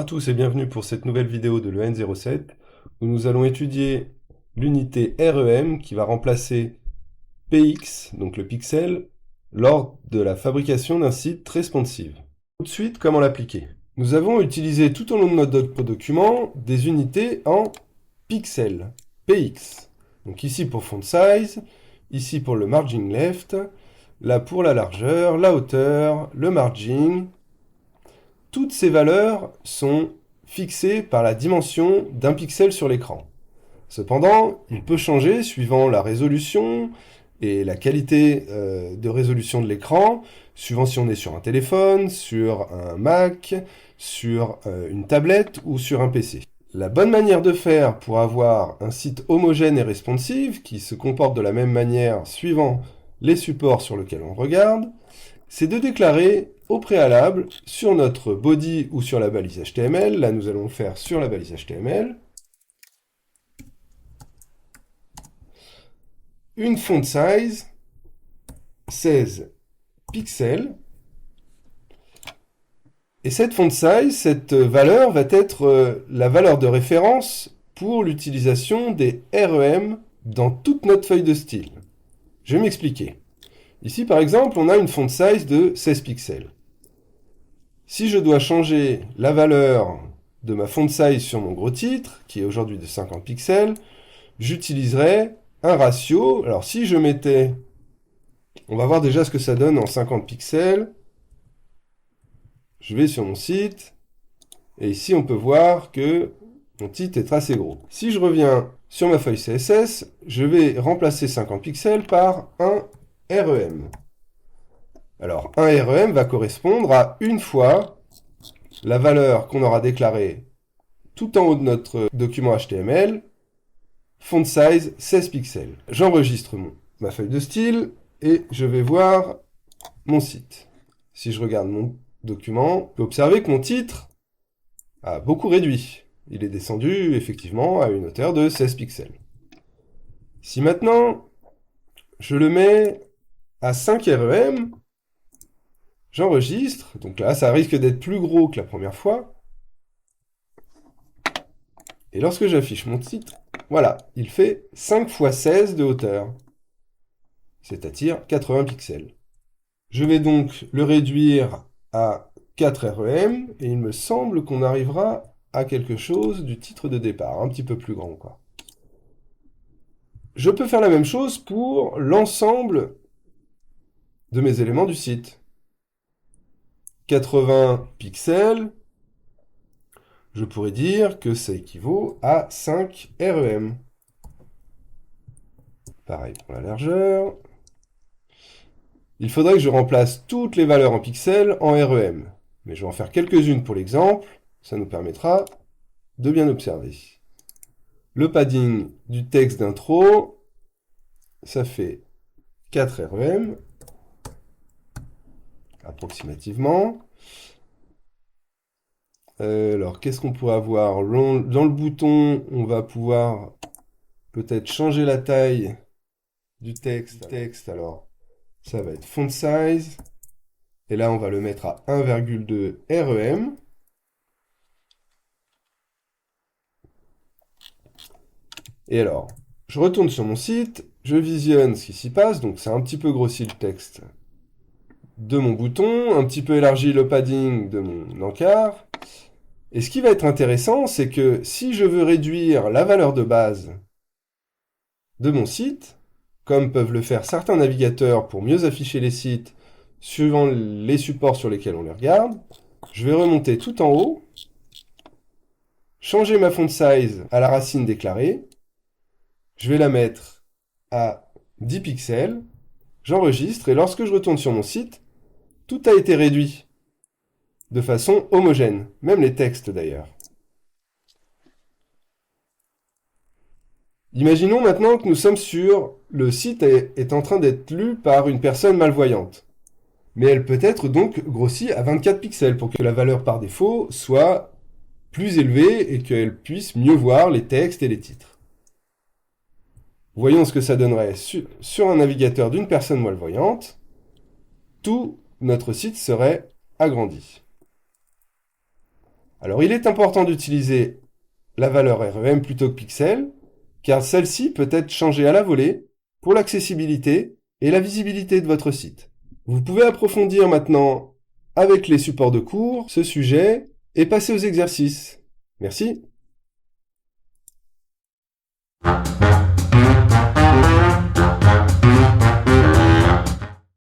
à tous et bienvenue pour cette nouvelle vidéo de l'EN07 où nous allons étudier l'unité REM qui va remplacer PX, donc le pixel, lors de la fabrication d'un site responsive. Tout de suite, comment l'appliquer? Nous avons utilisé tout au long de notre document des unités en pixels, PX. Donc ici pour font size, ici pour le margin left, là pour la largeur, la hauteur, le margin. Toutes ces valeurs sont fixées par la dimension d'un pixel sur l'écran. Cependant, il peut changer suivant la résolution et la qualité de résolution de l'écran, suivant si on est sur un téléphone, sur un Mac, sur une tablette ou sur un PC. La bonne manière de faire pour avoir un site homogène et responsive, qui se comporte de la même manière suivant les supports sur lesquels on regarde, c'est de déclarer au préalable sur notre body ou sur la balise HTML, là nous allons le faire sur la balise HTML, une font size 16 pixels, et cette font size, cette valeur va être la valeur de référence pour l'utilisation des REM dans toute notre feuille de style. Je vais m'expliquer. Ici par exemple, on a une font size de 16 pixels. Si je dois changer la valeur de ma font size sur mon gros titre, qui est aujourd'hui de 50 pixels, j'utiliserai un ratio. Alors si je mettais, on va voir déjà ce que ça donne en 50 pixels. Je vais sur mon site, et ici on peut voir que mon titre est assez gros. Si je reviens sur ma feuille CSS, je vais remplacer 50 pixels par un REM. Alors, un REM va correspondre à une fois la valeur qu'on aura déclarée tout en haut de notre document HTML, font size 16 pixels. J'enregistre ma feuille de style et je vais voir mon site. Si je regarde mon document, on peut observer que mon titre a beaucoup réduit. Il est descendu effectivement à une hauteur de 16 pixels. Si maintenant je le mets à 5 REM, j'enregistre, donc là ça risque d'être plus gros que la première fois. Et lorsque j'affiche mon titre, voilà, il fait 5 x 16 de hauteur, c'est-à-dire 80 pixels. Je vais donc le réduire à 4 REM, et il me semble qu'on arrivera à quelque chose du titre de départ, un petit peu plus grand, quoi. Je peux faire la même chose pour l'ensemble de mes éléments du site. 80 pixels, je pourrais dire que ça équivaut à 5 REM. Pareil pour la largeur. Il faudrait que je remplace toutes les valeurs en pixels en REM. Mais je vais en faire quelques-unes pour l'exemple. Ça nous permettra de bien observer. Le padding du texte d'intro, ça fait 4 REM, approximativement. Alors, qu'est-ce qu'on pourrait avoir? Dans le bouton, on va pouvoir peut-être changer la taille du texte. Alors, ça va être font size. Et là, on va le mettre à 1,2 REM. Et alors, je retourne sur mon site, je visionne ce qui s'y passe. Donc, c'est un petit peu grossi le texte de mon bouton, un petit peu élargi le padding de mon encart. Et ce qui va être intéressant, c'est que si je veux réduire la valeur de base de mon site, comme peuvent le faire certains navigateurs pour mieux afficher les sites suivant les supports sur lesquels on les regarde, je vais remonter tout en haut, changer ma font size à la racine déclarée, je vais la mettre à 10 pixels, j'enregistre, et lorsque je retourne sur mon site, tout a été réduit de façon homogène, même les textes d'ailleurs. Imaginons maintenant que nous sommes sur le site est en train d'être lu par une personne malvoyante. Mais elle peut être donc grossie à 24 pixels pour que la valeur par défaut soit plus élevée et qu'elle puisse mieux voir les textes et les titres. Voyons ce que ça donnerait sur un navigateur d'une personne malvoyante. Tout notre site serait agrandi. Alors il est important d'utiliser la valeur REM plutôt que pixel, car celle-ci peut être changée à la volée pour l'accessibilité et la visibilité de votre site. Vous pouvez approfondir maintenant avec les supports de cours ce sujet et passer aux exercices. Merci.